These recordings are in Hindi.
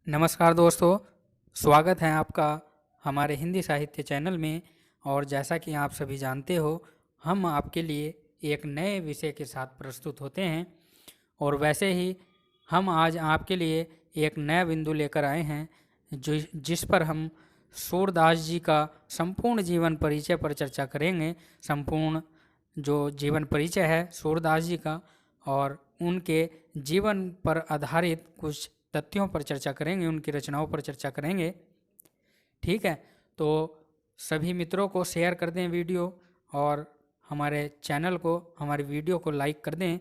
नमस्कार दोस्तों, स्वागत है आपका हमारे हिंदी साहित्य चैनल में। और जैसा कि आप सभी जानते हो, हम आपके लिए एक नए विषय के साथ प्रस्तुत होते हैं। और वैसे ही हम आज आपके लिए एक नया बिंदु लेकर आए हैं जिस पर हम सूरदास जी का संपूर्ण जीवन परिचय पर चर्चा करेंगे। संपूर्ण जो जीवन परिचय है सूरदास जी का और उनके जीवन पर आधारित कुछ तथ्यों पर चर्चा करेंगे, उनकी रचनाओं पर चर्चा करेंगे। ठीक है, तो सभी मित्रों को शेयर कर दें वीडियो, और हमारे वीडियो को लाइक कर दें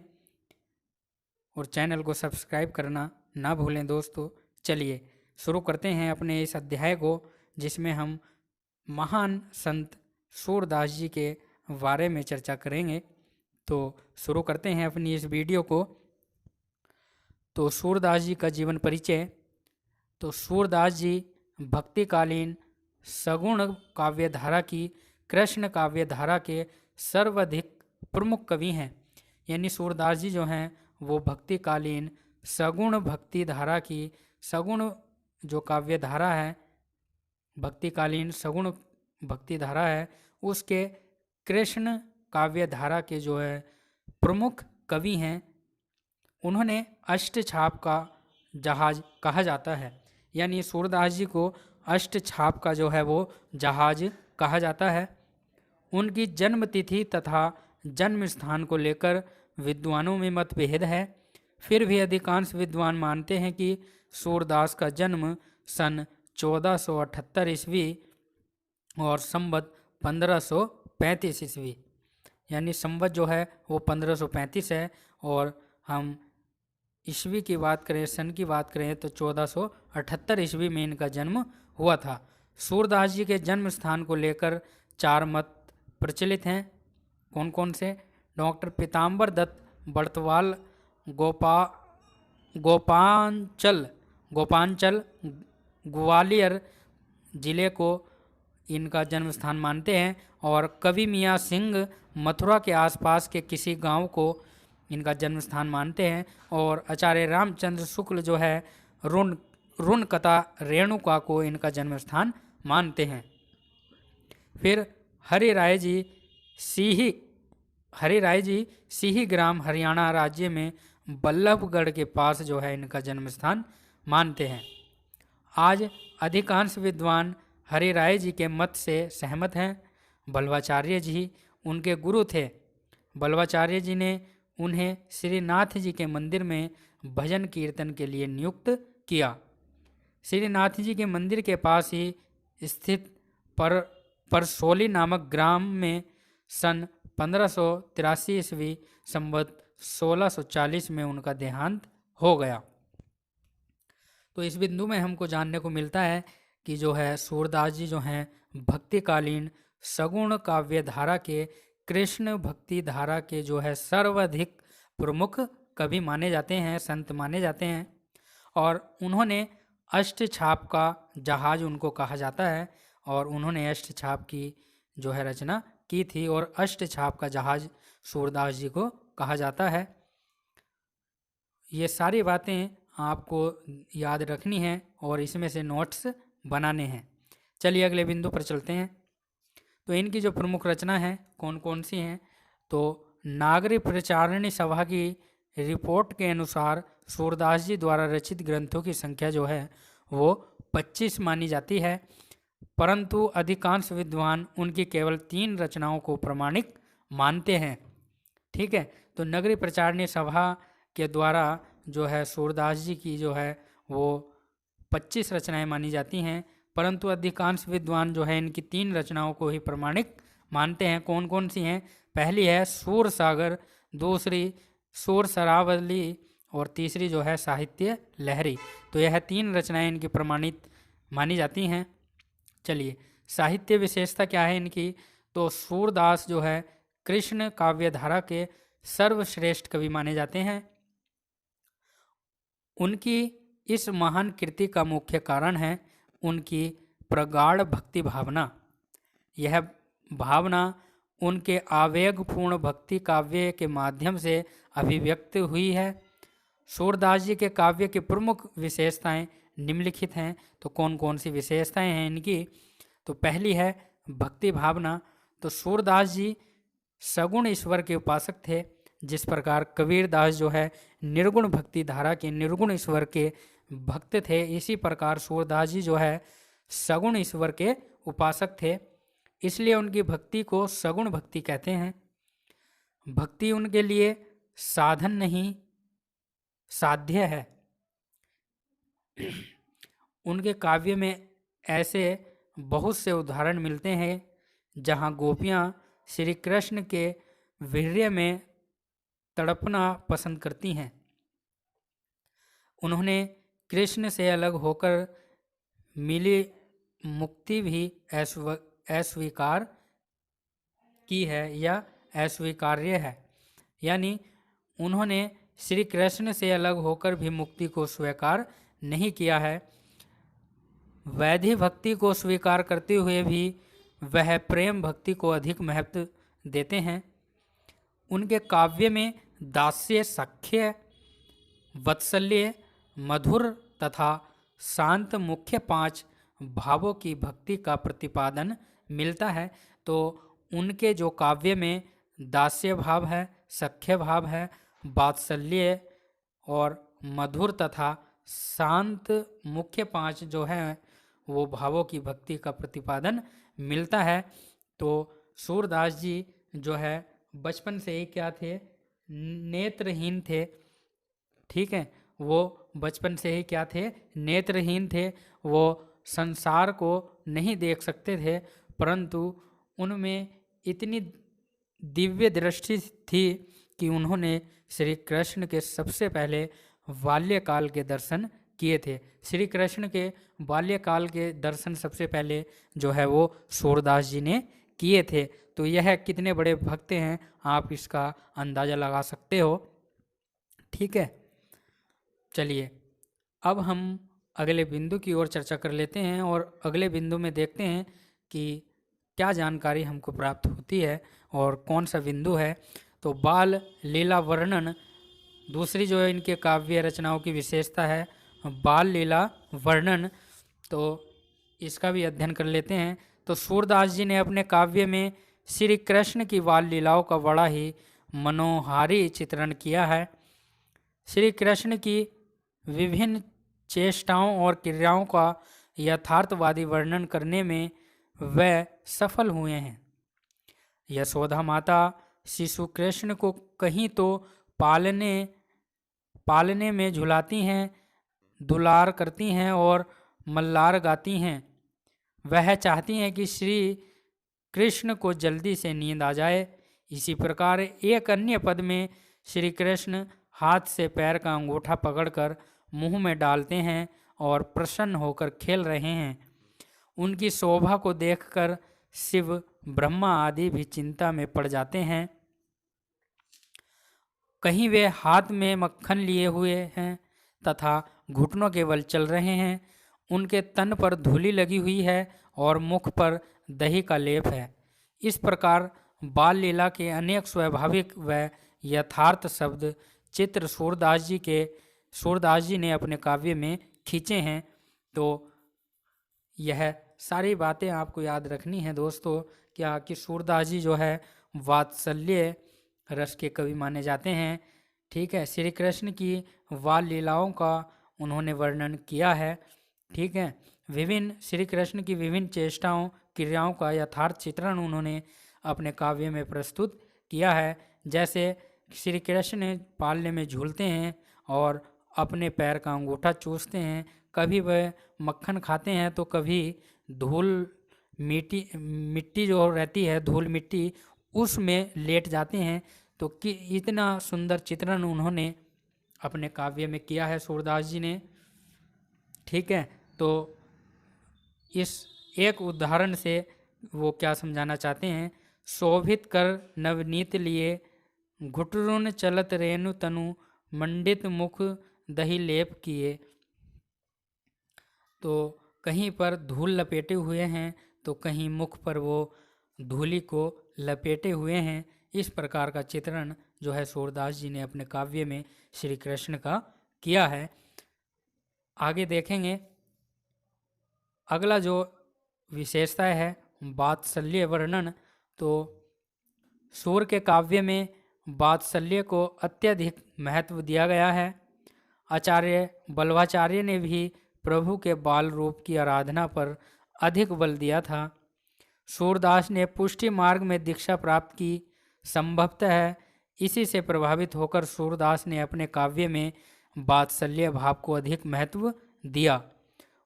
और चैनल को सब्सक्राइब करना ना भूलें दोस्तों। चलिए शुरू करते हैं अपने इस अध्याय को, जिसमें हम महान संत सूरदास जी के बारे में चर्चा करेंगे। तो शुरू करते हैं अपनी इस वीडियो को। तो सूरदास जी का जीवन परिचय। तो सूरदास जी भक्तिकालीन सगुण काव्यधारा की कृष्ण काव्यधारा के सर्वाधिक प्रमुख कवि हैं। यानी सूरदास जी जो हैं वो भक्तिकालीन सगुण भक्ति धारा की सगुण जो काव्यधारा है, भक्तिकालीन सगुण भक्ति धारा है, उसके कृष्ण काव्यधारा के जो है प्रमुख कवि हैं। उन्होंने अष्टछाप का जहाज कहा जाता है। यानी सूरदास जी को अष्टछाप का जो है वो जहाज कहा जाता है। उनकी जन्म तिथि तथा जन्म स्थान को लेकर विद्वानों में मतभेद है। फिर भी अधिकांश विद्वान मानते हैं कि सूरदास का जन्म सन 1478 ईस्वी और संवत 1535 ईस्वी, यानी संवत जो है वो 1535 है, और हम ईस्वी की बात करें, सन की बात करें तो 1478 ईस्वी में इनका जन्म हुआ था। सूरदास जी के जन्म स्थान को लेकर 4 मत प्रचलित हैं। कौन कौन से? डॉक्टर पीताम्बर दत्त बड़तवाल गोपांचल ग्वालियर जिले को इनका जन्म स्थान मानते हैं। और कवि मियाँ सिंह मथुरा के आसपास के किसी गांव को इनका जन्म स्थान मानते हैं। और आचार्य रामचंद्र शुक्ल जो है रुणकता रेणुका को इनका जन्म स्थान मानते हैं। फिर हरिराय जी सिही ग्राम हरियाणा राज्य में बल्लभगढ़ के पास जो है इनका जन्म स्थान मानते हैं। आज अधिकांश विद्वान हरिराय जी के मत से सहमत हैं। बल्लभाचार्य जी उनके गुरु थे। बल्लभाचार्य जी ने उन्हें श्रीनाथ जी के मंदिर में भजन कीर्तन के लिए नियुक्त किया। श्रीनाथ जी के मंदिर के पास ही स्थित परसोली नामक ग्राम में सन 1583 ईस्वी संवत 1640 में उनका देहांत हो गया। तो इस बिंदु में हमको जानने को मिलता है कि जो है सूरदास जी जो हैं भक्तिकालीन सगुण काव्य धारा के कृष्ण भक्ति धारा के जो है सर्वाधिक प्रमुख कवि माने जाते हैं, संत माने जाते हैं। और उन्होंने अष्टछाप का जहाज उनको कहा जाता है, और उन्होंने अष्टछाप की जो है रचना की थी, और अष्टछाप का जहाज सूरदास जी को कहा जाता है। ये सारी बातें आपको याद रखनी है और इसमें से नोट्स बनाने हैं। चलिए अगले बिंदु पर चलते हैं। तो इनकी जो प्रमुख रचना है कौन कौन सी हैं? तो नागरिक प्रचारणी सभा की रिपोर्ट के अनुसार सूरदास जी द्वारा रचित ग्रंथों की संख्या जो है वो 25 मानी जाती है, परंतु अधिकांश विद्वान उनकी केवल 3 रचनाओं को प्रमाणिक मानते हैं। ठीक है, तो नगरीय प्रचारणी सभा के द्वारा जो है सूरदास जी की जो है वो 25 रचनाएं मानी जाती हैं, परंतु अधिकांश विद्वान जो है इनकी 3 रचनाओं को ही प्रमाणिक मानते हैं। कौन कौन सी हैं? पहली है सूर सागर, दूसरी सूर सरावली, और तीसरी जो है साहित्य लहरी। तो यह 3 रचनाएं इनकी प्रमाणित मानी जाती हैं। चलिए साहित्य विशेषता क्या है इनकी? तो सूरदास जो है कृष्ण काव्यधारा के सर्वश्रेष्ठ कवि माने जाते हैं। उनकी इस महान कृति का मुख्य कारण है उनकी प्रगाढ़ भक्ति भावना। यह भावना उनके आवेगपूर्ण भक्ति काव्य के माध्यम से अभिव्यक्त हुई है। सूरदास जी के काव्य की प्रमुख विशेषताएं निम्नलिखित हैं। तो कौन कौन सी विशेषताएं हैं इनकी? तो पहली है भक्ति भावना। तो सूरदास जी सगुण ईश्वर के उपासक थे। जिस प्रकार कबीरदास जो है निर्गुण भक्ति धारा के निर्गुण ईश्वर के भक्त थे, इसी प्रकार सूरदास जी जो है सगुण ईश्वर के उपासक थे, इसलिए उनकी भक्ति को सगुण भक्ति कहते हैं। भक्ति उनके लिए साधन नहीं, साध्य है। उनके काव्य में ऐसे बहुत से उदाहरण मिलते हैं जहाँ गोपियाँ श्री कृष्ण के वीर्य में तड़पना पसंद करती हैं। उन्होंने कृष्ण से अलग होकर मिली मुक्ति भी अस्वीकार की है या अस्वीकार्य है। यानी उन्होंने श्री कृष्ण से अलग होकर भी मुक्ति को स्वीकार नहीं किया है। वैधि भक्ति को स्वीकार करते हुए भी वह प्रेम भक्ति को अधिक महत्व देते हैं। उनके काव्य में दास्य, सख्य, वात्सल्य, मधुर तथा शांत मुख्य 5 भावों की भक्ति का प्रतिपादन मिलता है। तो उनके जो काव्य में दास्य भाव है, सख्य भाव है, वात्सल्य और मधुर तथा शांत मुख्य 5 जो है वो भावों की भक्ति का प्रतिपादन मिलता है। तो सूरदास जी जो है बचपन से ही क्या थे? नेत्रहीन थे। ठीक है, वो बचपन से ही क्या थे? नेत्रहीन थे। वो संसार को नहीं देख सकते थे, परंतु उनमें इतनी दिव्य दृष्टि थी कि उन्होंने श्री कृष्ण के सबसे पहले बाल्यकाल के दर्शन किए थे। श्री कृष्ण के बाल्यकाल के दर्शन सबसे पहले जो है वो सूरदास जी ने किए थे। तो यह कितने बड़े भक्त हैं आप इसका अंदाज़ा लगा सकते हो। ठीक है, चलिए अब हम अगले बिंदु की ओर चर्चा कर लेते हैं और अगले बिंदु में देखते हैं कि क्या जानकारी हमको प्राप्त होती है और कौन सा बिंदु है। तो बाल लीला वर्णन दूसरी जो है इनके काव्य रचनाओं की विशेषता है, बाल लीला वर्णन। तो इसका भी अध्ययन कर लेते हैं। तो सूरदास जी ने अपने काव्य में श्री कृष्ण की बाल लीलाओं का बड़ा ही मनोहारी चित्रण किया है। श्री कृष्ण की विभिन्न चेष्टाओं और क्रियाओं का यथार्थवादी वर्णन करने में वह सफल हुए हैं। यशोदा माता शिशु कृष्ण को कहीं तो पालने में झुलाती हैं, दुलार करती हैं और मल्लार गाती हैं। वह चाहती हैं कि श्री कृष्ण को जल्दी से नींद आ जाए। इसी प्रकार एक अन्य पद में श्री कृष्ण हाथ से पैर का अंगूठा पकड़कर मुंह में डालते हैं और प्रसन्न होकर खेल रहे हैं। उनकी शोभा को देखकर शिव, ब्रह्मा आदि भी चिंता में पड़ जाते हैं। कहीं वे हाथ में मक्खन लिए हुए हैं तथा घुटनों के बल चल रहे हैं। उनके तन पर धूली लगी हुई है और मुख पर दही का लेप है। इस प्रकार बाल लीला के अनेक स्वाभाविक व यथार्थ शब्द चित्र सूरदास जी ने अपने काव्य में खींचे हैं। तो यह सारी बातें आपको याद रखनी है दोस्तों, क्या कि सूरदास जी जो है वात्सल्य रस के कवि माने जाते हैं। ठीक है, श्री कृष्ण की बाल लीलाओं का उन्होंने वर्णन किया है। ठीक है, विभिन्न श्री कृष्ण की विभिन्न चेष्टाओं क्रियाओं का यथार्थ चित्रण उन्होंने अपने काव्य में प्रस्तुत किया है। जैसे श्री कृष्ण पालने में झूलते हैं और अपने पैर का अंगूठा चूसते हैं, कभी वह मक्खन खाते हैं तो कभी धूल मिट्टी जो रहती है, धूल मिट्टी, उसमें लेट जाते हैं। तो कि इतना सुंदर चित्रण उन्होंने अपने काव्य में किया है सूरदास जी ने। ठीक है, तो इस एक उदाहरण से वो क्या समझाना चाहते हैं? शोभित कर नवनीत लिए, घुटरुन चलत रेणु तनु, मंडित मुख दही लेप किए। तो कहीं पर धूल लपेटे हुए हैं तो कहीं मुख पर वो धूली को लपेटे हुए हैं। इस प्रकार का चित्रण जो है सूरदास जी ने अपने काव्य में श्री कृष्ण का किया है। आगे देखेंगे अगला जो विशेषता है वात्सल्य वर्णन, तो सूर के काव्य में वात्सल्य को अत्यधिक महत्व दिया गया है। आचार्य बल्लभाचार्य ने भी प्रभु के बाल रूप की आराधना पर अधिक बल दिया था। सूरदास ने पुष्टि मार्ग में दीक्षा प्राप्त की। संभवतः इसी से प्रभावित होकर सूरदास ने अपने काव्य में वात्सल्य भाव को अधिक महत्व दिया।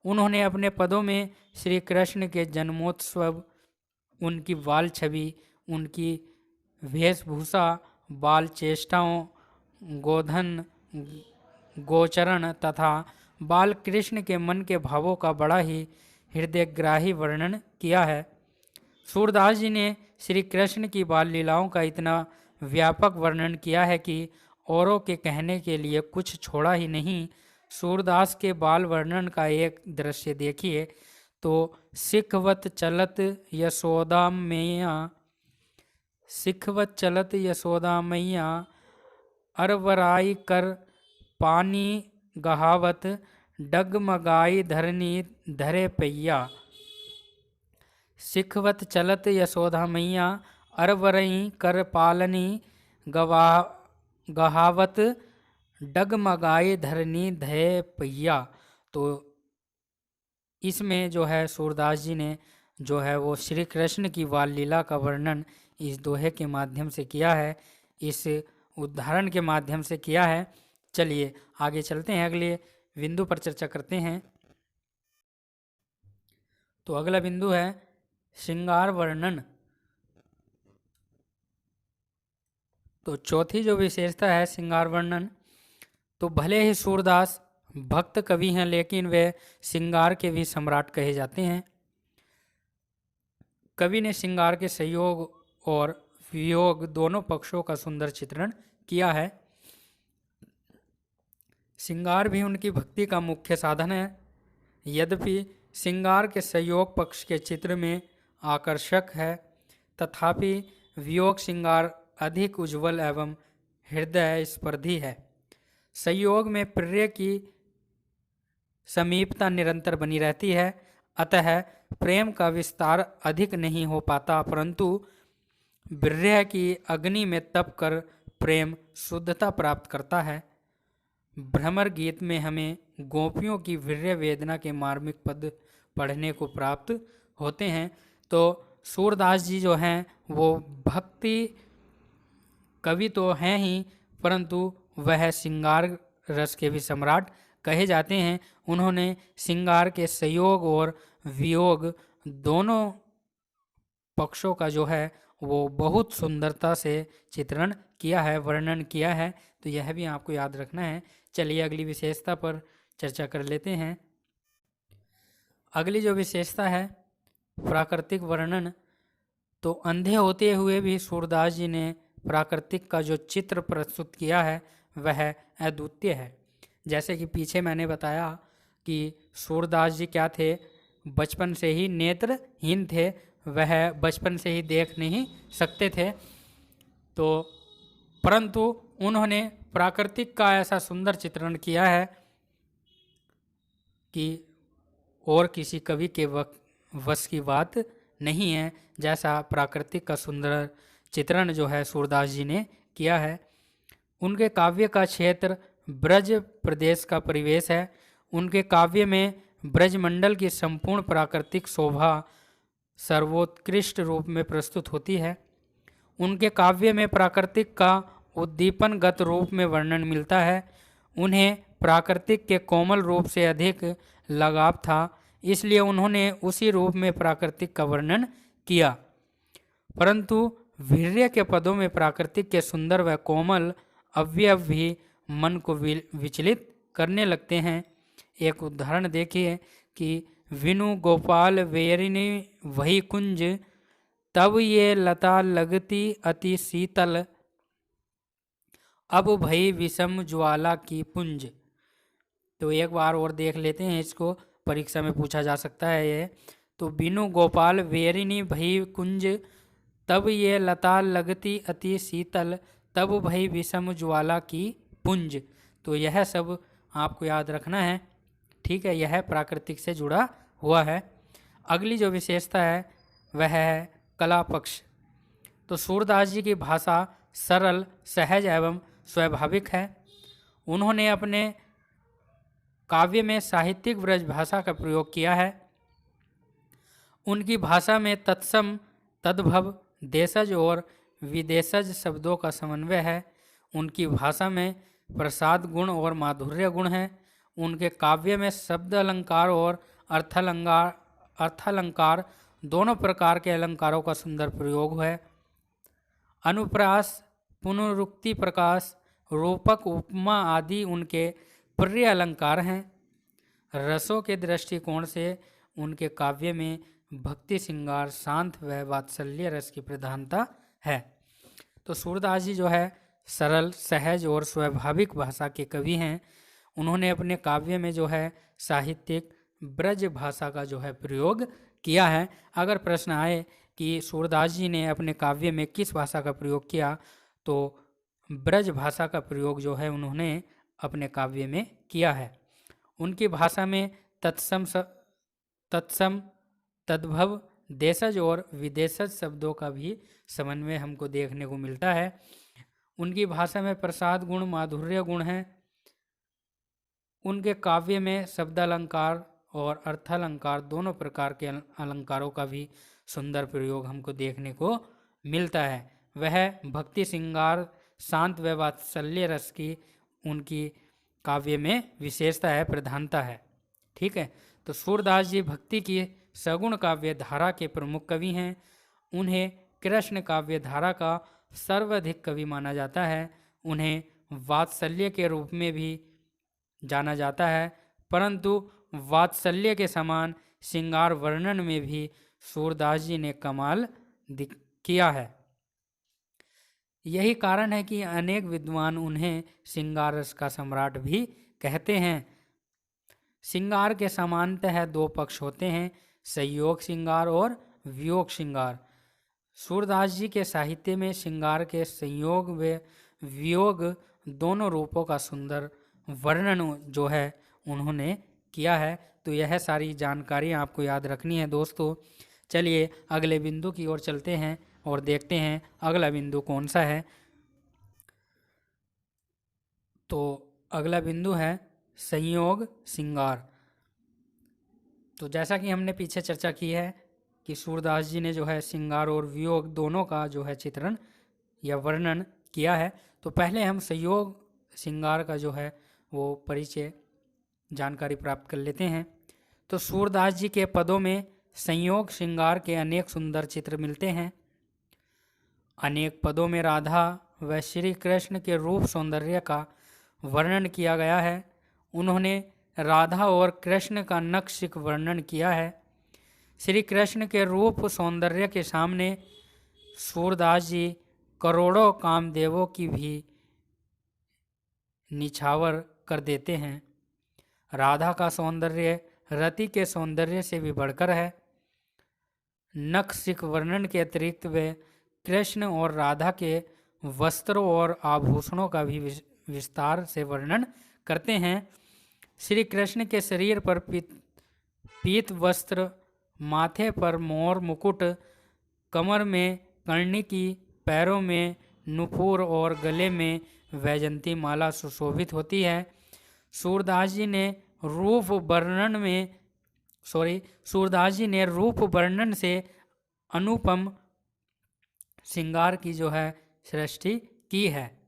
उन्होंने अपने पदों में श्री कृष्ण के जन्मोत्सव, उनकी बाल छवि, उनकी वेशभूषा, बाल चेष्टाओं, गोधन, गोचरण तथा बाल कृष्ण के मन के भावों का बड़ा ही हृदयग्राही वर्णन किया है। सूरदास जी ने श्री कृष्ण की बाल लीलाओं का इतना व्यापक वर्णन किया है कि औरों के कहने के लिए कुछ छोड़ा ही नहीं। सूरदास के बाल वर्णन का एक दृश्य देखिए तो सिखवत चलत यशोदा मैया अरवराई कर पानी गहावत डगमगाई धरनी धरे पैया। सिखवत चलत यशोदा मैया अरवरई कर पालनी गहावत डगमगाई धरनी धरे पैया। तो इसमें जो है सूरदास जी ने जो है वो श्री कृष्ण की बाल लीला का वर्णन इस दोहे के माध्यम से किया है, इस उदाहरण के माध्यम से किया है। चलिए आगे चलते हैं, अगले बिंदु पर चर्चा करते हैं। तो अगला बिंदु है श्रृंगार वर्णन। तो चौथी जो विशेषता है श्रृंगार वर्णन, तो भले ही सूरदास भक्त कवि हैं लेकिन वे श्रृंगार के भी सम्राट कहे जाते हैं। कवि ने श्रृंगार के संयोग और वियोग दोनों पक्षों का सुंदर चित्रण किया है। श्रृंगार भी उनकी भक्ति का मुख्य साधन है। यद्यपि श्रृंगार के संयोग पक्ष के चित्र में आकर्षक है, तथापि वियोग श्रृंगार अधिक उज्ज्वल एवं हृदय स्पर्धी है। संयोग में प्रिय की समीपता निरंतर बनी रहती है, अतः प्रेम का विस्तार अधिक नहीं हो पाता, परंतु विरह की अग्नि में तप कर प्रेम शुद्धता प्राप्त करता है। भ्रमर गीत में हमें गोपियों की विरह वेदना के मार्मिक पद पढ़ने को प्राप्त होते हैं। तो सूरदास जी जो हैं वो भक्ति कवि तो हैं ही, परंतु वह श्रृंगार रस के भी सम्राट कहे जाते हैं। उन्होंने श्रृंगार के संयोग और वियोग दोनों पक्षों का जो है वो बहुत सुंदरता से चित्रण किया है, वर्णन किया है। तो यह भी आपको याद रखना है। चलिए अगली विशेषता पर चर्चा कर लेते हैं। अगली जो विशेषता है प्राकृतिक वर्णन, तो अंधे होते हुए भी सूरदास जी ने प्राकृतिक का जो चित्र प्रस्तुत किया है वह अद्वितीय है। जैसे कि पीछे मैंने बताया कि सूरदास जी क्या थे, बचपन से ही नेत्रहीन थे, वह बचपन से ही देख नहीं सकते थे। तो परंतु उन्होंने प्राकृतिक का ऐसा सुंदर चित्रण किया है कि और किसी कवि के वश की बात नहीं है, जैसा प्राकृतिक का सुंदर चित्रण जो है सूरदास जी ने किया है। उनके काव्य का क्षेत्र ब्रज प्रदेश का परिवेश है। उनके काव्य में ब्रजमंडल की संपूर्ण प्राकृतिक शोभा सर्वोत्कृष्ट रूप में प्रस्तुत होती है। उनके काव्य में प्राकृतिक का उद्दीपनगत रूप में वर्णन मिलता है। उन्हें प्राकृतिक के कोमल रूप से अधिक लगाव था, इसलिए उन्होंने उसी रूप में प्राकृतिक का वर्णन किया। परंतु वीर्य के पदों में प्राकृतिक के सुंदर व कोमल अवयव भी मन को विचलित करने लगते हैं। एक उदाहरण देखिए कि विनु गोपाल वेरिनी वही कुंज, तब ये लता लगती अति शीतल, अब भई विषम ज्वाला की पुंज। तो एक बार और देख लेते हैं, इसको परीक्षा में पूछा जा सकता है ये। तो बिनु गोपाल वेरिनी भई कुंज, तब ये लता लगती अति शीतल, तब भई विषम ज्वाला की पुंज। तो यह सब आपको याद रखना है, ठीक है। यह प्राकृतिक से जुड़ा हुआ है। अगली जो विशेषता है वह है कला पक्ष। तो सूरदास जी की भाषा सरल, सहज एवं स्वाभाविक है। उन्होंने अपने काव्य में साहित्यिक ब्रज भाषा का प्रयोग किया है। उनकी भाषा में तत्सम, तद्भव, देशज और विदेशज शब्दों का समन्वय है। उनकी भाषा में प्रसाद गुण और माधुर्य गुण है। उनके काव्य में शब्द अलंकार और अर्थालंकार दोनों प्रकार के अलंकारों का सुंदर प्रयोग है। अनुप्रास, पुनरुक्ति प्रकाश, रूपक, उपमा आदि उनके प्रिय अलंकार हैं। रसों के दृष्टिकोण से उनके काव्य में भक्ति, श्रृंगार, शांत व वात्सल्य रस की प्रधानता है। तो सूरदास जी जो है सरल, सहज और स्वाभाविक भाषा के कवि हैं। उन्होंने अपने काव्य में जो है साहित्यिक ब्रज भाषा का जो है प्रयोग किया है। अगर प्रश्न आए कि सूरदास जी ने अपने काव्य में किस भाषा का प्रयोग किया, तो ब्रज भाषा का प्रयोग जो है उन्होंने अपने काव्य में किया है। उनकी भाषा में तत्सम, तद्भव, देशज और विदेशज शब्दों का भी समन्वय हमको देखने को मिलता है। उनकी भाषा में प्रसाद गुण, माधुर्य गुण है। उनके काव्य में शब्दालंकार और अर्थालंकार दोनों प्रकार के अलंकारों का भी सुंदर प्रयोग हमको देखने को मिलता है। वह भक्ति, श्रृंगार, शांत व वात्सल्य रस की उनकी काव्य में विशेषता है, प्रधानता है। ठीक है। तो सूरदास जी भक्ति की सगुण काव्य धारा के प्रमुख कवि हैं। उन्हें कृष्ण काव्य धारा का सर्वाधिक कवि माना जाता है। उन्हें वात्सल्य के रूप में भी जाना जाता है, परंतु वात्सल्य के समान श्रृंगार वर्णन में भी सूरदास जी ने कमाल किया है। यही कारण है कि अनेक विद्वान उन्हें श्रृंगार रस का सम्राट भी कहते हैं। श्रृंगार के सामान्यतः दो पक्ष होते हैं, संयोग श्रृंगार और वियोग श्रृंगार। सूरदास जी के साहित्य में श्रृंगार के संयोग व वियोग दोनों रूपों का सुंदर वर्णन जो है उन्होंने किया है। तो यह सारी जानकारी आपको याद रखनी है दोस्तों। चलिए अगले बिंदु की ओर चलते हैं और देखते हैं अगला बिंदु कौन सा है। तो अगला बिंदु है संयोग श्रृंगार। तो जैसा कि हमने पीछे चर्चा की है कि सूरदास जी ने जो है श्रृंगार और वियोग दोनों का जो है चित्रण या वर्णन किया है। तो पहले हम संयोग श्रृंगार का जो है वो परिचय जानकारी प्राप्त कर लेते हैं। तो सूरदास जी के पदों में संयोग श्रृंगार के अनेक सुंदर चित्र मिलते हैं। अनेक पदों में राधा व श्री कृष्ण के रूप सौंदर्य का वर्णन किया गया है। उन्होंने राधा और कृष्ण का नक्शिक वर्णन किया है। श्री कृष्ण के रूप सौंदर्य के सामने सूरदास जी करोड़ों कामदेवों की भी निछावर कर देते हैं। राधा का सौंदर्य रति के सौंदर्य से भी बढ़कर है। नक्शिक वर्णन के अतिरिक्त वे कृष्ण और राधा के वस्त्रों और आभूषणों का भी विस्तार से वर्णन करते हैं। श्री कृष्ण के शरीर पर पीत वस्त्र, माथे पर मोर मुकुट, कमर में कर्णिकी, पैरों में नुपुर और गले में वैजंती माला सुशोभित होती है। सूरदास जी ने रूप वर्णन से अनुपम श्रृंगार की जो है सृष्टि की है।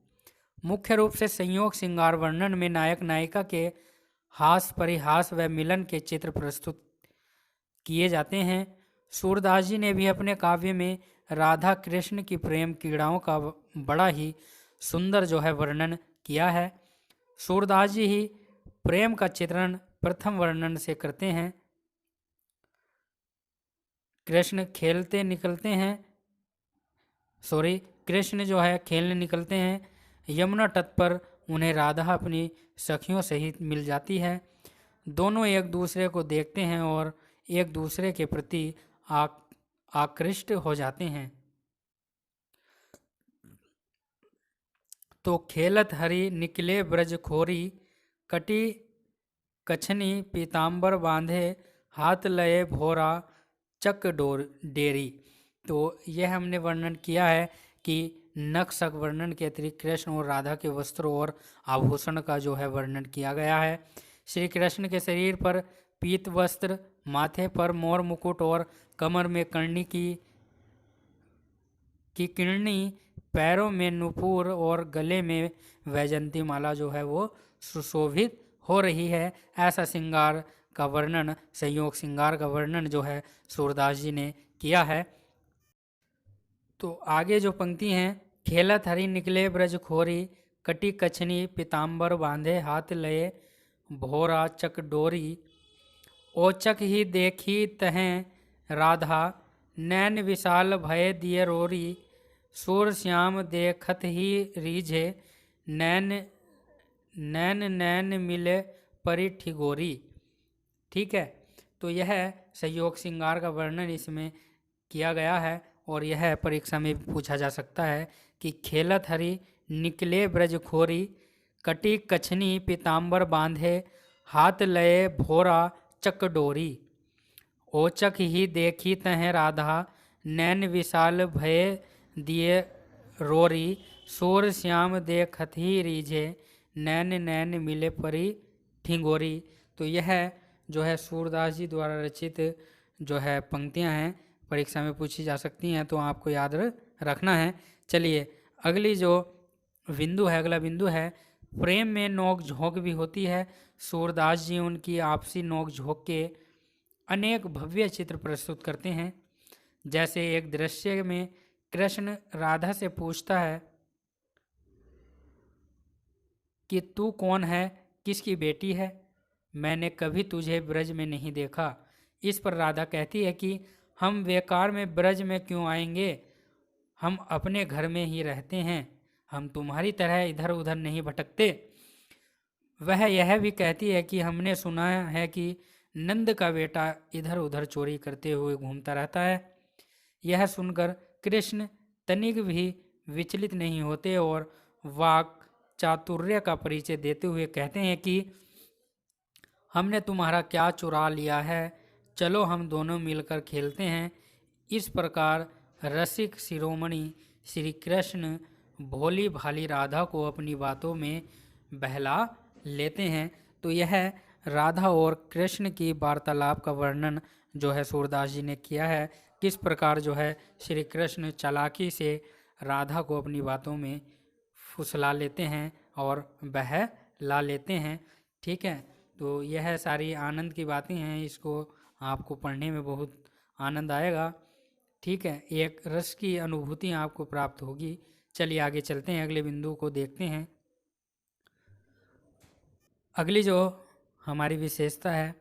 मुख्य रूप से संयोग श्रृंगार वर्णन में नायक नायिका के हास, परिहास व मिलन के चित्र प्रस्तुत किए जाते हैं। सूरदास जी ने भी अपने काव्य में राधा कृष्ण की प्रेम क्रीड़ाओं का बड़ा ही सुंदर जो है वर्णन किया है। सूरदास जी ही प्रेम का चित्रण प्रथम वर्णन से करते हैं। कृष्ण जो है खेलने निकलते हैं। यमुना तट पर उन्हें राधा अपनी सखियों सहित मिल जाती है। दोनों एक दूसरे को देखते हैं और एक दूसरे के प्रति आकृष्ट हो जाते हैं। तो खेलत हरि निकले ब्रज खोरी, कटी कछनी पीताम्बर बांधे, हाथ लये भोरा, चक डेरी। तो यह हमने वर्णन किया है कि नक्शक वर्णन के अतिरिक्त कृष्ण और राधा के वस्त्रों और आभूषण का जो है वर्णन किया गया है। श्री कृष्ण के शरीर पर पीत वस्त्र, माथे पर मोर मुकुट और कमर में कर्णी की किरणी, पैरों में नुपुर और गले में वैजंती माला जो है वो सुशोभित हो रही है। ऐसा श्रृंगार का वर्णन, संयोग श्रृंगार का वर्णन जो है सूरदास जी ने किया है। तो आगे जो पंक्ति हैं, खेलत हरि निकले ब्रज खोरी, कटी कछनी पीताम्बर बांधे, हाथ लये भोरा चक डोरी, ओचक ही देखी तहें राधा, नैन विशाल भय दिए रोरी, सूर श्याम देखत ही रीझे, नैन नैन नैन मिले परी ठिगोरी। ठीक है, तो यह संयोग श्रृंगार का वर्णन इसमें किया गया है और यह परीक्षा में पूछा जा सकता है कि खेलत हरि निकले ब्रज खोरी, कटी कछनी पीताम्बर बांधे, हाथ लये भोरा चक डोरी, ओचक ही देखी तहें राधा, नैन विशाल भय दिए रोरी, सूर श्याम देखत ही रीझे, नैन नैन मिले परी ठिंगोरी। तो यह जो है सूरदास जी द्वारा रचित जो है पंक्तियां हैं, परीक्षा में पूछी जा सकती हैं, तो आपको याद रखना है। चलिए अगली जो बिंदु है, अगला बिंदु है, प्रेम में नोक झोंक भी होती है। सूरदास जी उनकी आपसी नोक झोंक के अनेक भव्य चित्र प्रस्तुत करते हैं। जैसे एक दृश्य में कृष्ण राधा से पूछता है कि तू कौन है, किसकी बेटी है, मैंने कभी तुझे ब्रज में नहीं देखा। इस पर राधा कहती है कि हम बेकार में ब्रज में क्यों आएंगे, हम अपने घर में ही रहते हैं, हम तुम्हारी तरह इधर उधर नहीं भटकते। वह यह भी कहती है कि हमने सुना है कि नंद का बेटा इधर उधर चोरी करते हुए घूमता रहता है। यह सुनकर कृष्ण तनिक भी विचलित नहीं होते और वाक चातुर्य का परिचय देते हुए कहते हैं कि हमने तुम्हारा क्या चुरा लिया है, चलो हम दोनों मिलकर खेलते हैं। इस प्रकार रसिक शिरोमणि श्री कृष्ण भोली भाली राधा को अपनी बातों में बहला लेते हैं। तो यह राधा और कृष्ण की वार्तालाप का वर्णन जो है सूरदास जी ने किया है, किस प्रकार जो है श्री कृष्ण चालाकी से राधा को अपनी बातों में फुसला लेते हैं और बहला लेते हैं। ठीक है, तो यह सारी आनंद की बातें हैं, इसको आपको पढ़ने में बहुत आनंद आएगा। ठीक है, एक रस की अनुभूति आपको प्राप्त होगी। चलिए आगे चलते हैं, अगले बिंदु को देखते हैं। अगली जो हमारी विशेषता है,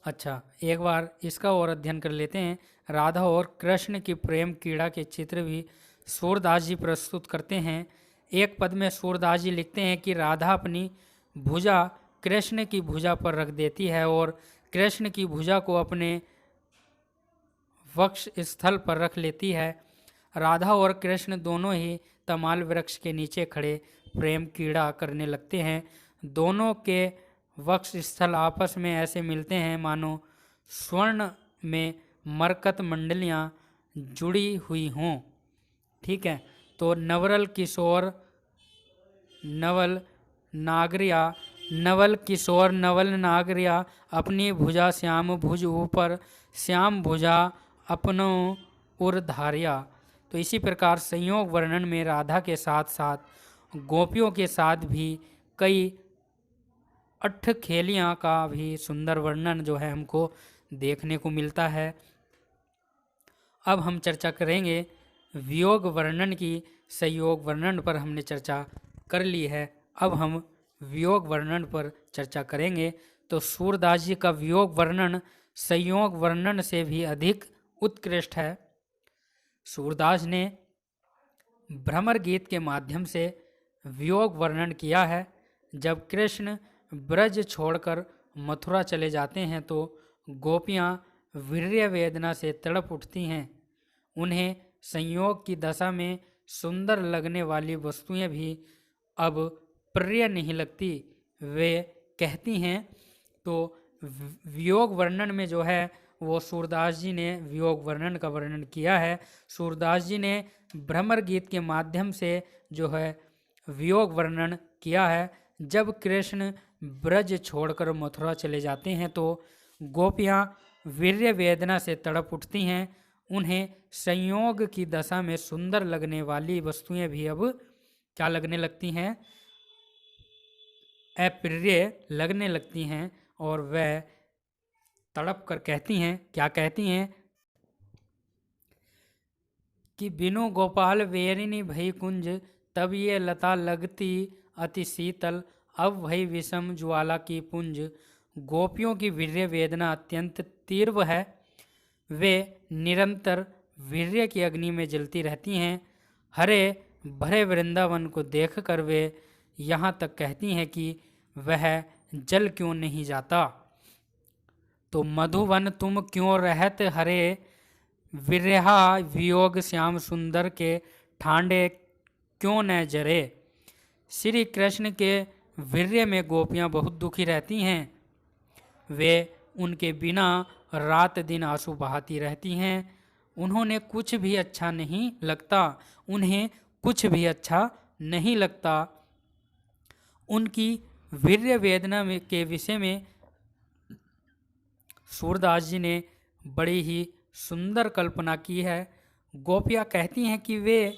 अच्छा एक बार इसका और अध्ययन कर लेते हैं। राधा और कृष्ण की प्रेम क्रीड़ा के चित्र भी सूरदास जी प्रस्तुत करते हैं। एक पद में सूरदास जी लिखते हैं कि राधा अपनी भुजा कृष्ण की भुजा पर रख देती है और कृष्ण की भुजा को अपने वक्ष स्थल पर रख लेती है। राधा और कृष्ण दोनों ही तमाल वृक्ष के नीचे खड़े प्रेम क्रीड़ा करने लगते हैं। दोनों के वक्ष स्थल आपस में ऐसे मिलते हैं मानो स्वर्ण में मरकत मंडलियाँ जुड़ी हुई हों। ठीक है, तो नवल किशोर नवल नागरिया अपनी भुजा श्याम भुज ऊपर, श्याम भुजा अपनों उर धारिया। तो इसी प्रकार संयोग वर्णन में राधा के साथ साथ गोपियों के साथ भी कई अट्ठखेलियाँ का भी सुंदर वर्णन जो है हमको देखने को मिलता है। अब हम चर्चा करेंगे वियोग वर्णन की। संयोग वर्णन पर हमने चर्चा कर ली है, अब हम वियोग वर्णन पर चर्चा करेंगे। तो सूरदास जी का वियोग वर्णन संयोग वर्णन से भी अधिक उत्कृष्ट है। सूरदास ने भ्रमर गीत के माध्यम से वियोग वर्णन किया है। जब कृष्ण ब्रज छोड़कर मथुरा चले जाते हैं तो गोपियाँ वीर्य वेदना से तड़प उठती हैं। उन्हें संयोग की दशा में सुंदर लगने वाली वस्तुएं भी अब प्रिय नहीं लगती। वे कहती हैं, तो वियोग वर्णन में जो है वो सूरदास जी ने वियोग वर्णन का वर्णन किया है। सूरदास जी ने भ्रमर गीत के माध्यम से जो है वियोग वर्णन किया है। जब कृष्ण ब्रज छोड़कर मथुरा चले जाते हैं तो गोपियाँ वीर्य वेदना से तड़प उठती हैं। उन्हें संयोग की दशा में सुंदर लगने वाली वस्तुएं भी अब क्या लगने लगती हैं, अप्रिय लगने लगती हैं, और वह तड़प कर कहती हैं, क्या कहती हैं कि बिनु गोपाल वेरिनी भई कुंज, तब ये लता लगती अति शीतल, अब भई विषम ज्वाला की पुंज। गोपियों की वीर्य वेदना अत्यंत तीव्र है। वे निरंतर वीर्य की अग्नि में जलती रहती हैं। हरे भरे वृंदावन को देखकर वे यहाँ तक कहती हैं कि वह जल क्यों नहीं जाता। तो मधुवन तुम क्यों रहत हरे, विरहा वियोग श्याम सुंदर के ठांडे क्यों न जरे। श्री कृष्ण के वीर्य में गोपियाँ बहुत दुखी रहती हैं। वे उनके बिना रात दिन आंसू बहाती रहती हैं। उन्होंने कुछ भी अच्छा नहीं लगता, उन्हें कुछ भी अच्छा नहीं लगता। उनकी वीर्य वेदना के विषय में सूरदास जी ने बड़ी ही सुंदर कल्पना की है। गोपियाँ कहती हैं कि वे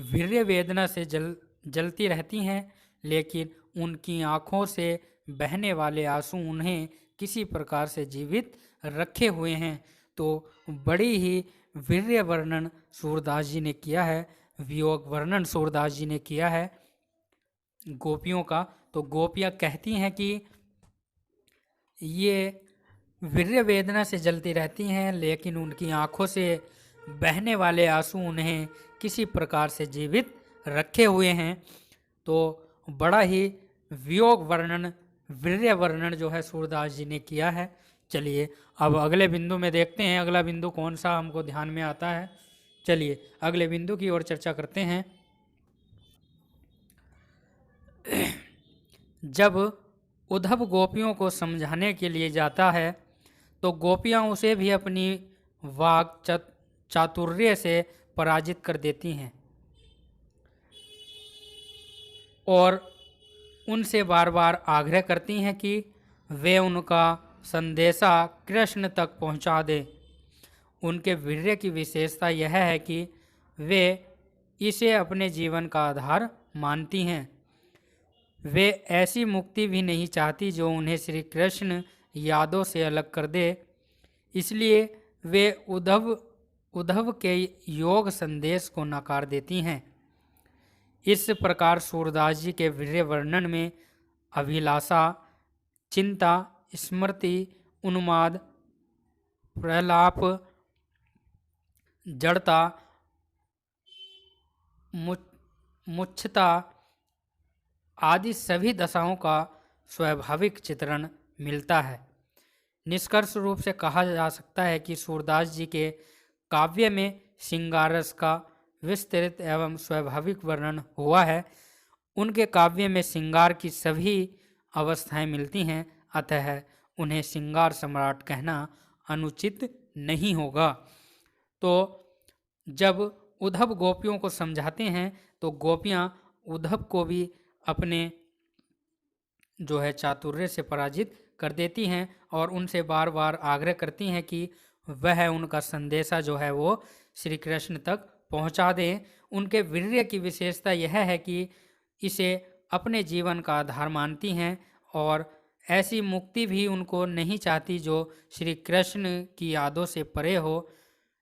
वीर्य वेदना से जलती रहती हैं, लेकिन उनकी आँखों से बहने वाले आंसू उन्हें किसी प्रकार से जीवित रखे हुए हैं। तो बड़ी ही वीर्य वर्णन सूरदास जी ने किया है, वियोग वर्णन सूरदास जी ने किया है गोपियों का। तो गोपियाँ कहती हैं कि ये वीर्य वेदना से जलती रहती हैं, लेकिन उनकी आँखों से बहने वाले आंसू उन्हें किसी प्रकार से जीवित रखे हुए हैं। तो बड़ा ही वियोग वर्णन, वीर्य वर्णन जो है सूरदास जी ने किया है। चलिए अब अगले बिंदु में देखते हैं, अगला बिंदु कौन सा हमको ध्यान में आता है। चलिए अगले बिंदु की ओर चर्चा करते हैं। जब उद्धव गोपियों को समझाने के लिए जाता है तो गोपियाँ उसे भी अपनी वाक चातुर्य से पराजित कर देती हैं और उनसे बार बार आग्रह करती हैं कि वे उनका संदेशा कृष्ण तक पहुंचा दें। उनके वीर्य की विशेषता यह है कि वे इसे अपने जीवन का आधार मानती हैं। वे ऐसी मुक्ति भी नहीं चाहती जो उन्हें श्री कृष्ण यादों से अलग कर दे। इसलिए वे उद्धव के योग संदेश को नकार देती हैं। इस प्रकार सूरदास जी के वीर्य वर्णन में अभिलाषा, चिंता, स्मृति, उन्माद, प्रलाप, जड़ता, मुच्छता आदि सभी दशाओं का स्वाभाविक चित्रण मिलता है। निष्कर्ष रूप से कहा जा सकता है कि सूरदास जी के काव्य में श्रृंगार रस का विस्तृत एवं स्वाभाविक वर्णन हुआ है। उनके काव्य में श्रृंगार की सभी अवस्थाएं मिलती हैं, अतः उन्हें श्रृंगार सम्राट कहना अनुचित नहीं होगा। तो जब उद्धव गोपियों को समझाते हैं तो गोपियाँ उद्धव को भी अपने जो है चातुर्य से पराजित कर देती हैं और उनसे बार बार आग्रह करती हैं कि वह उनका संदेशा जो है वो श्री कृष्ण तक पहुंचा दें। उनके वीर्य की विशेषता यह है कि इसे अपने जीवन का आधार मानती हैं और ऐसी मुक्ति भी उनको नहीं चाहती जो श्री कृष्ण की यादों से परे हो।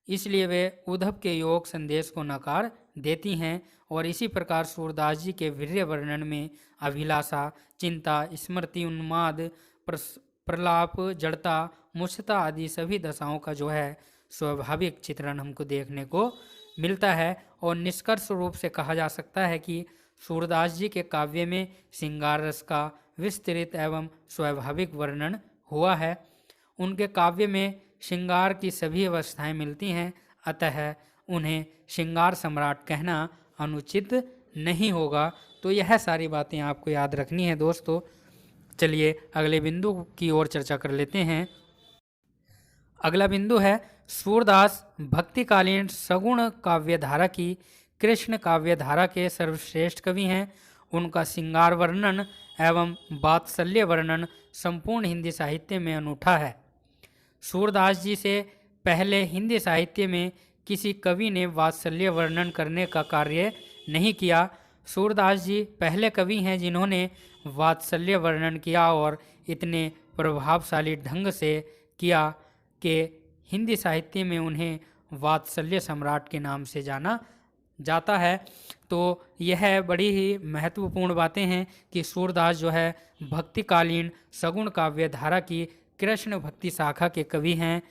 इसलिए वे उद्धव के योग संदेश को नकार देती हैं और इसी प्रकार सूरदास जी के वीर्य वर्णन में अभिलाषा, चिंता, स्मृति, उन्माद, प्रलाप, जड़ता, मुच्छता आदि सभी दशाओं का जो है स्वाभाविक चित्रण हमको देखने को मिलता है। और निष्कर्ष रूप से कहा जा सकता है कि सूरदास जी के काव्य में श्रृंगार रस का विस्तृत एवं स्वाभाविक वर्णन हुआ है। उनके काव्य में श्रृंगार की सभी अवस्थाएं मिलती हैं, अतः उन्हें श्रृंगार सम्राट कहना अनुचित नहीं होगा। तो यह सारी बातें आपको याद रखनी है दोस्तों। चलिए अगले बिंदु की ओर चर्चा कर लेते हैं। अगला बिंदु है सूरदास भक्तिकालीन सगुण काव्यधारा की कृष्ण काव्यधारा के सर्वश्रेष्ठ कवि हैं। उनका श्रृंगार वर्णन एवं वात्सल्य वर्णन संपूर्ण हिंदी साहित्य में अनूठा है। सूरदास जी से पहले हिंदी साहित्य में किसी कवि ने वात्सल्य वर्णन करने का कार्य नहीं किया। सूरदास जी पहले कवि हैं जिन्होंने वात्सल्य वर्णन किया और इतने प्रभावशाली ढंग से किया कि हिंदी साहित्य में उन्हें वात्सल्य सम्राट के नाम से जाना जाता है। तो यह बड़ी ही महत्वपूर्ण बातें हैं कि सूरदास जो है भक्तिकालीन सगुण काव्य धारा की कृष्ण भक्ति शाखा के कवि हैं।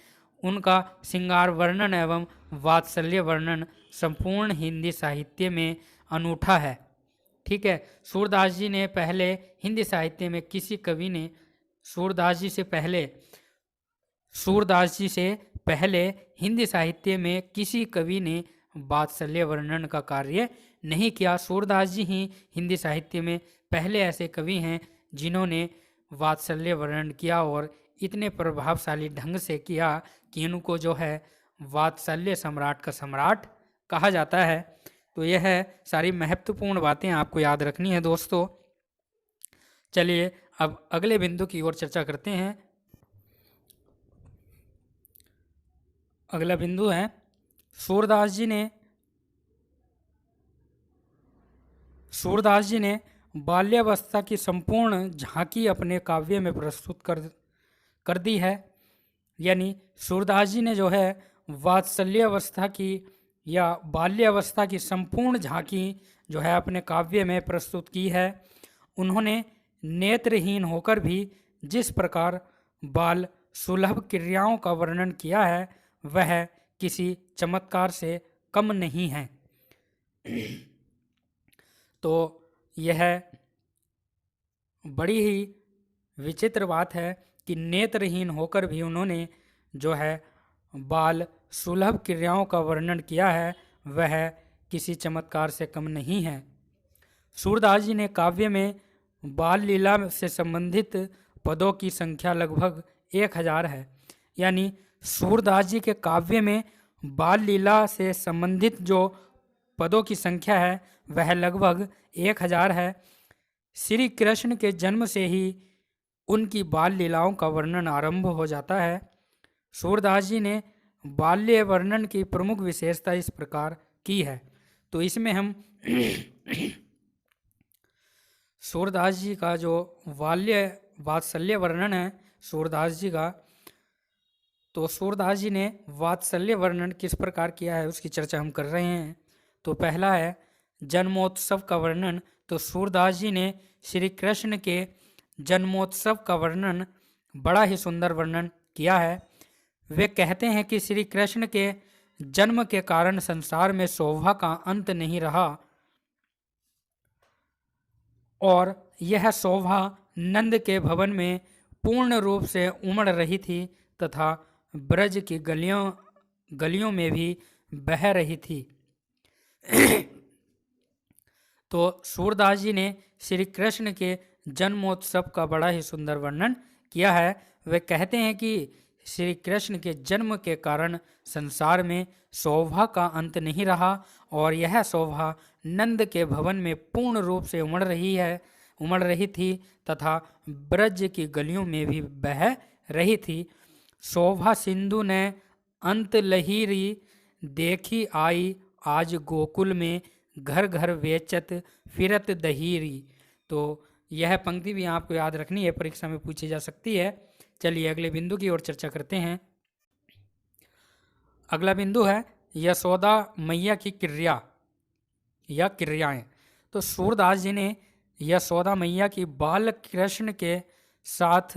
उनका श्रृंगार वर्णन एवं वात्सल्य वर्णन संपूर्ण हिंदी साहित्य में अनूठा है। ठीक है, सूरदास जी ने पहले हिंदी साहित्य में किसी कवि ने सूरदास जी से पहले हिंदी साहित्य में किसी कवि ने वात्सल्य वर्णन का कार्य नहीं किया। सूरदास जी ही हिंदी साहित्य में पहले ऐसे कवि हैं जिन्होंने वात्सल्य वर्णन किया और इतने प्रभावशाली ढंग से किया कि इनको जो है वात्सल्य सम्राट का सम्राट कहा जाता है। तो यह सारी महत्वपूर्ण बातें आपको याद रखनी है दोस्तों। चलिए अब अगले बिंदु की ओर चर्चा करते हैं। अगला बिंदु है सूरदास जी ने बाल्यावस्था की संपूर्ण झांकी अपने काव्य में प्रस्तुत कर दी है। यानी सूरदास जी ने जो है वात्सल्यावस्था की या बाल्यावस्था की संपूर्ण झांकी जो है अपने काव्य में प्रस्तुत की है। उन्होंने नेत्रहीन होकर भी जिस प्रकार बाल सुलभ क्रियाओं का वर्णन किया है वह किसी चमत्कार से कम नहीं है। तो यह बड़ी ही विचित्र बात है कि नेत्रहीन होकर भी उन्होंने जो है बाल सुलभ क्रियाओं का वर्णन किया है वह किसी चमत्कार से कम नहीं है। सूरदास जी ने काव्य में बाल लीला से संबंधित पदों की संख्या लगभग 1000 है। यानी सूरदास जी के काव्य में बाल लीला से संबंधित जो पदों की संख्या है वह लगभग 1000 है। श्री कृष्ण के जन्म से ही उनकी बाल लीलाओं का वर्णन आरंभ हो जाता है। सूरदास जी ने बाल्य वर्णन की प्रमुख विशेषता इस प्रकार की है। तो इसमें हम सूरदास जी का जो वात्सल्य वर्णन है सूरदास जी का, तो सूरदास जी ने वात्सल्य वर्णन किस प्रकार किया है उसकी चर्चा हम कर रहे हैं। तो पहला है जन्मोत्सव का वर्णन। तो सूरदास जी ने श्री कृष्ण के जन्मोत्सव का वर्णन बड़ा ही सुंदर वर्णन किया है। वे कहते हैं कि श्री कृष्ण के जन्म के कारण संसार में शोभा का अंत नहीं रहा और यह शोभा नंद के भवन में पूर्ण रूप से उमड़ रही थी तथा ब्रज की गलियों में भी बह रही थी। तो सूरदास जी ने श्री कृष्ण के जन्मोत्सव का बड़ा ही सुंदर वर्णन किया है। वे कहते हैं कि श्री कृष्ण के जन्म के कारण संसार में शोभा का अंत नहीं रहा और यह शोभा नंद के भवन में पूर्ण रूप से उमड़ रही थी तथा ब्रज की गलियों में भी बह रही थी। शोभा सिंधु ने अंत लहीरी देखी आई आज गोकुल में घर घर वेचत फिरत दहीरी। तो यह पंक्ति भी आपको याद रखनी है, परीक्षा में पूछी जा सकती है। चलिए अगले बिंदु की ओर चर्चा करते हैं। अगला बिंदु है यशोदा मैया की क्रिया या क्रियाएं। तो सूरदास जी ने यशोदा मैया की बाल कृष्ण के साथ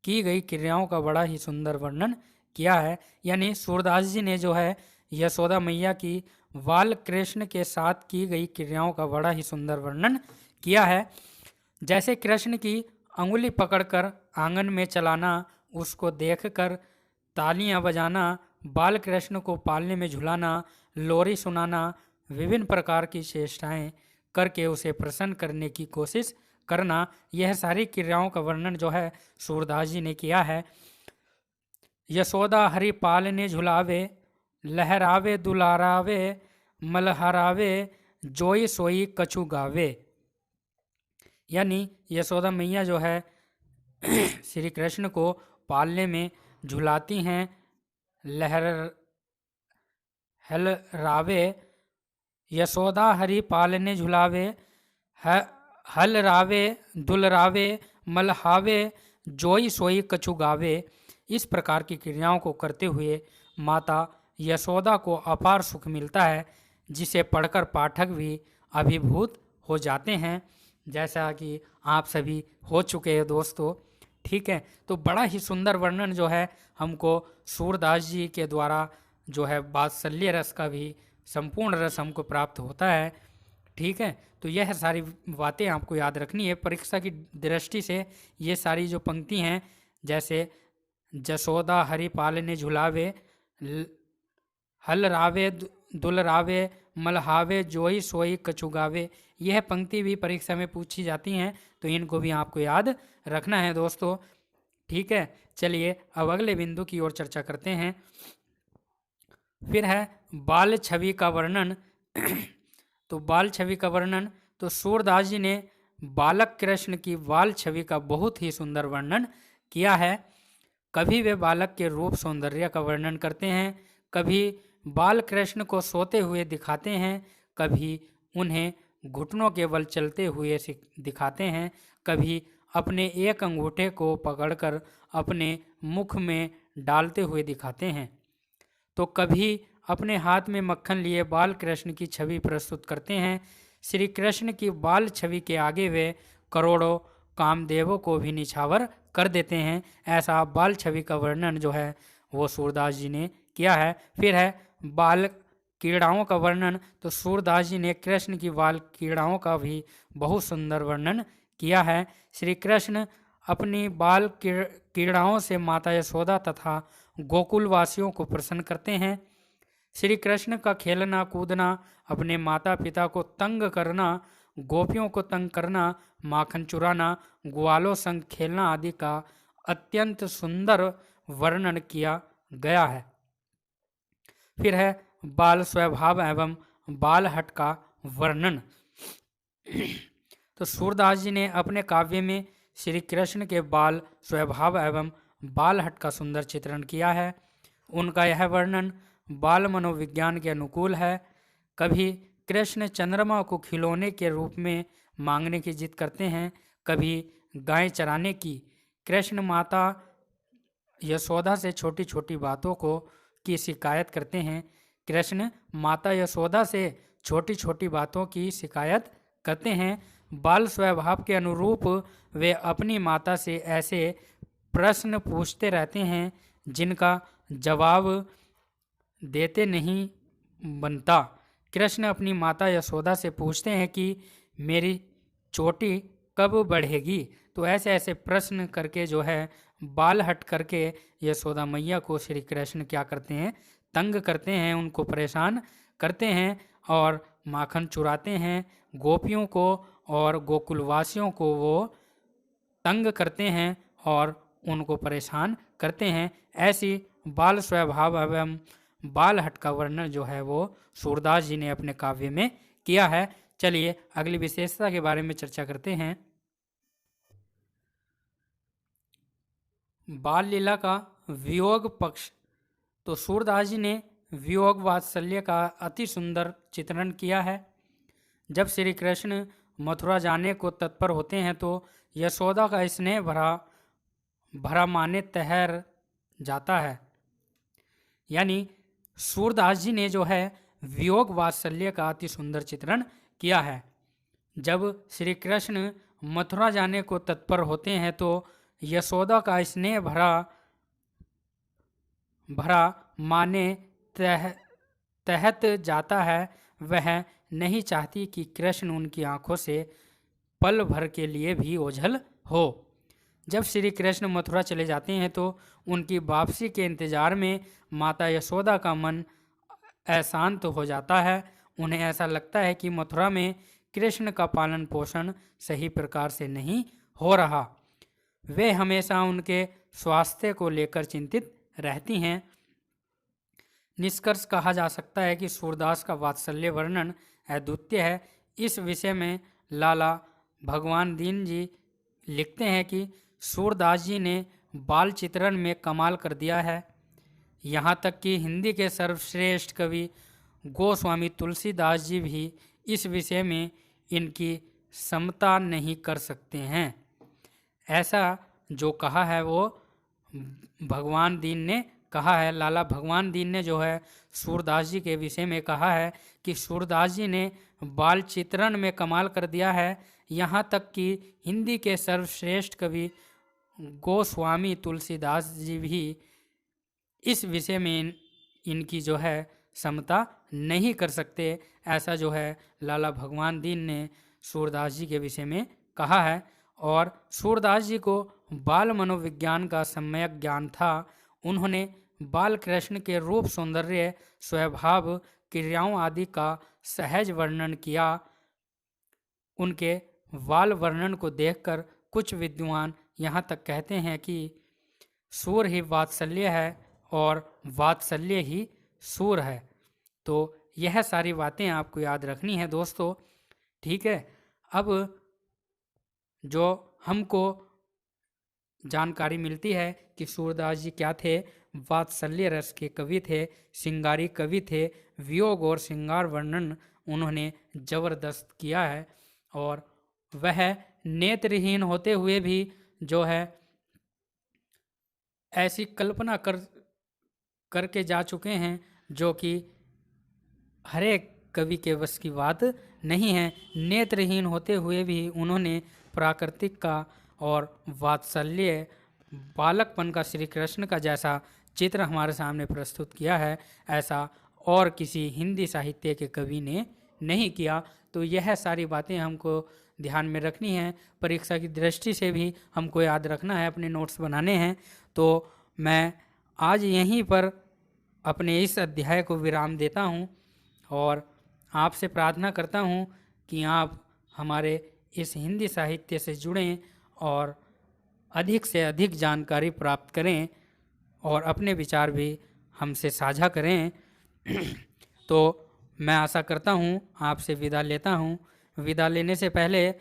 की गई क्रियाओं का बड़ा ही सुंदर वर्णन किया है। यानी सूरदास जी ने जो है यशोदा मैया की बाल कृष्ण के साथ की गई क्रियाओं का बड़ा ही सुंदर वर्णन किया है। जैसे कृष्ण की अंगुली पकड़कर आंगन में चलाना, उसको देखकर तालियां बजाना, बाल कृष्ण को पालने में झुलाना, लोरी सुनाना, विभिन्न प्रकार की चेष्टाएं करके उसे प्रसन्न करने की कोशिश करना, यह सारी क्रियाओं का वर्णन जो है सूरदास जी ने किया है। यशोदा हरि पालने झुलावे, लहरावे दुलारावे, मलहरावे, जोई सोई कछु गावे। यानी यशोदा मैया जो है श्री कृष्ण को पालने में झुलाती हैं, हलरावे, यशोदा हरि पालने झुलावे, हलरावे दुलरावे, मलहावे, जोई सोई कछु गावे। इस प्रकार की क्रियाओं को करते हुए माता यशोदा को अपार सुख मिलता है, जिसे पढ़कर पाठक भी अभिभूत हो जाते हैं, जैसा कि आप सभी हो चुके हैं दोस्तों। ठीक है, तो बड़ा ही सुंदर वर्णन जो है हमको सूरदास जी के द्वारा जो है वात्सल्य रस का भी संपूर्ण रस हमको प्राप्त होता है। ठीक है, तो यह सारी बातें आपको याद रखनी है परीक्षा की दृष्टि से। ये सारी जो पंक्ति हैं, जैसे जसोदा हरि पालने झुलावे, हलरावे दुलरावे, मलहावे, जोई सोई कछु गावे, यह पंक्ति भी परीक्षा में पूछी जाती हैं, तो इनको भी आपको याद रखना है दोस्तों। ठीक है, चलिए अब अगले बिंदु की ओर चर्चा करते हैं। फिर है बाल छवि का वर्णन। तो बाल छवि का वर्णन, तो सूरदास जी ने बालक कृष्ण की बाल छवि का बहुत ही सुंदर वर्णन किया है। कभी वे बालक के रूप सौंदर्य का वर्णन करते हैं, कभी बाल कृष्ण को सोते हुए दिखाते हैं, कभी उन्हें घुटनों के बल चलते हुए दिखाते हैं, कभी अपने एक अंगूठे को पकड़कर अपने मुख में डालते हुए दिखाते हैं, तो कभी अपने हाथ में मक्खन लिए बाल कृष्ण की छवि प्रस्तुत करते हैं। श्री कृष्ण की बाल छवि के आगे वे करोड़ों कामदेवों को भी निछावर कर देते हैं। ऐसा बाल छवि का वर्णन जो है वो सूरदास जी ने किया है। फिर है बाल क्रीड़ाओं का वर्णन, तो सूरदास जी ने कृष्ण की बाल क्रीड़ाओं का भी बहुत सुंदर वर्णन किया है। श्री कृष्ण अपनी बाल क्रीड़ाओं से माता यशोदा तथा गोकुलवासियों को प्रसन्न करते हैं। श्री कृष्ण का खेलना कूदना, अपने माता पिता को तंग करना, गोपियों को तंग करना, माखन चुराना, ग्वालों संग खेलना आदि का अत्यंत सुंदर वर्णन किया गया है। फिर है बाल स्वभाव एवं बाल हट का वर्णन। तो सूरदास जी ने अपने काव्य में श्री कृष्ण के बाल स्वभाव एवं बाल हट का सुंदर चित्रण किया है। उनका यह वर्णन बाल मनोविज्ञान के अनुकूल है। कभी कृष्ण चंद्रमा को खिलौने के रूप में मांगने की जिद करते हैं, कभी गाय चराने की। कृष्ण माता यशोदा से छोटी छोटी बातों की शिकायत करते हैं। कृष्ण माता यशोदा से छोटी छोटी बातों की शिकायत करते हैं। बाल स्वभाव के अनुरूप वे अपनी माता से ऐसे प्रश्न पूछते रहते हैं जिनका जवाब देते नहीं बनता। कृष्ण अपनी माता यशोदा से पूछते हैं कि मेरी चोटी कब बढ़ेगी। तो ऐसे ऐसे प्रश्न करके जो है बाल हट करके यशोदा मैया को श्री कृष्ण क्या करते हैं, तंग करते हैं, उनको परेशान करते हैं और माखन चुराते हैं। गोपियों को और गोकुलवासियों को वो तंग करते हैं और उनको परेशान करते हैं। ऐसी बाल स्वभाव एवं बाल हट का वर्णन जो है वो सूरदास जी ने अपने काव्य में किया है। चलिए अगली विशेषता के बारे में चर्चा करते हैं। बाल लीला का वियोग पक्ष, तो सूरदास जी ने वियोग वात्सल्य का अति सुंदर चित्रण किया है। जब श्री कृष्ण मथुरा जाने को तत्पर होते हैं तो यशोदा का स्नेह भरा माने तहर जाता है। यानी सूरदास जी ने जो है वियोग वात्सल्य का अति सुंदर चित्रण किया है। जब श्री कृष्ण मथुरा जाने को तत्पर होते हैं तो यशोदा का स्नेह भरा माने तहत जाता है। वह नहीं चाहती कि कृष्ण उनकी आंखों से पल भर के लिए भी ओझल हो। जब श्री कृष्ण मथुरा चले जाते हैं तो उनकी वापसी के इंतजार में माता यशोदा का मन अशांत हो जाता है। उन्हें ऐसा लगता है कि मथुरा में कृष्ण का पालन पोषण सही प्रकार से नहीं हो रहा। वे हमेशा उनके स्वास्थ्य को लेकर चिंतित रहती हैं। निष्कर्ष कहा जा सकता है कि सूरदास का वात्सल्य वर्णन अद्वितीय है। इस विषय में लाला भगवान दीन जी लिखते हैं कि सूरदास जी ने बाल चित्रण में कमाल कर दिया है। यहाँ तक कि हिंदी के सर्वश्रेष्ठ कवि गोस्वामी तुलसीदास जी भी इस विषय में इनकी समता नहीं कर सकते हैं। ऐसा जो कहा है वो भगवान दीन ने कहा है। लाला भगवान दीन ने जो है सूरदास जी के विषय में कहा है कि सूरदास जी ने बाल चित्रण में कमाल कर दिया है। यहाँ तक कि हिंदी के सर्वश्रेष्ठ कवि गोस्वामी तुलसीदास जी भी इस विषय में इनकी जो है समता नहीं कर सकते। ऐसा जो है लाला भगवान दीन ने सूरदास जी के विषय में कहा है। और सूरदास जी को बाल मनोविज्ञान का सम्यक ज्ञान था। उन्होंने बाल कृष्ण के रूप, सौंदर्य, स्वभाव, क्रियाओं आदि का सहज वर्णन किया। उनके बाल वर्णन को देखकर कुछ विद्वान यहाँ तक कहते हैं कि सूर ही वात्सल्य है और वात्सल्य ही सूर है। तो यह सारी बातें आपको याद रखनी है दोस्तों, ठीक है। अब जो हमको जानकारी मिलती है कि सूरदास जी क्या थे, वात्सल्य रस के कवि थे, श्रृंगारी कवि थे। वियोग और श्रृंगार वर्णन उन्होंने जबरदस्त किया है और वह नेत्रहीन होते हुए भी जो है ऐसी कल्पना करके जा चुके हैं जो कि हर एक कवि के बस की बात नहीं है। नेत्रहीन होते हुए भी उन्होंने प्राकृतिक का और वात्सल्य, बालकपन का श्री कृष्ण का जैसा चित्र हमारे सामने प्रस्तुत किया है, ऐसा और किसी हिंदी साहित्य के कवि ने नहीं किया। तो यह सारी बातें हमको ध्यान में रखनी है, परीक्षा की दृष्टि से भी हमको याद रखना है, अपने नोट्स बनाने हैं। तो मैं आज यहीं पर अपने इस अध्याय को विराम देता हूं और आपसे प्रार्थना करता हूं कि आप हमारे इस हिंदी साहित्य से जुड़ें और अधिक से अधिक जानकारी प्राप्त करें और अपने विचार भी हमसे साझा करें। तो मैं आशा करता हूं, आपसे विदा लेता हूं। विदा लेने से पहले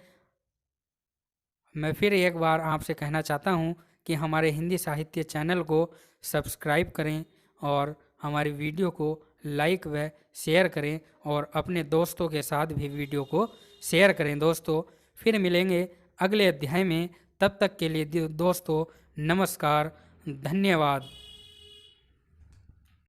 मैं फिर एक बार आपसे कहना चाहता हूं कि हमारे हिंदी साहित्य चैनल को सब्सक्राइब करें और हमारी वीडियो को लाइक व शेयर करें और अपने दोस्तों के साथ भी वीडियो को शेयर करें। दोस्तों फिर मिलेंगे अगले अध्याय में, तब तक के लिए दोस्तों नमस्कार, धन्यवाद।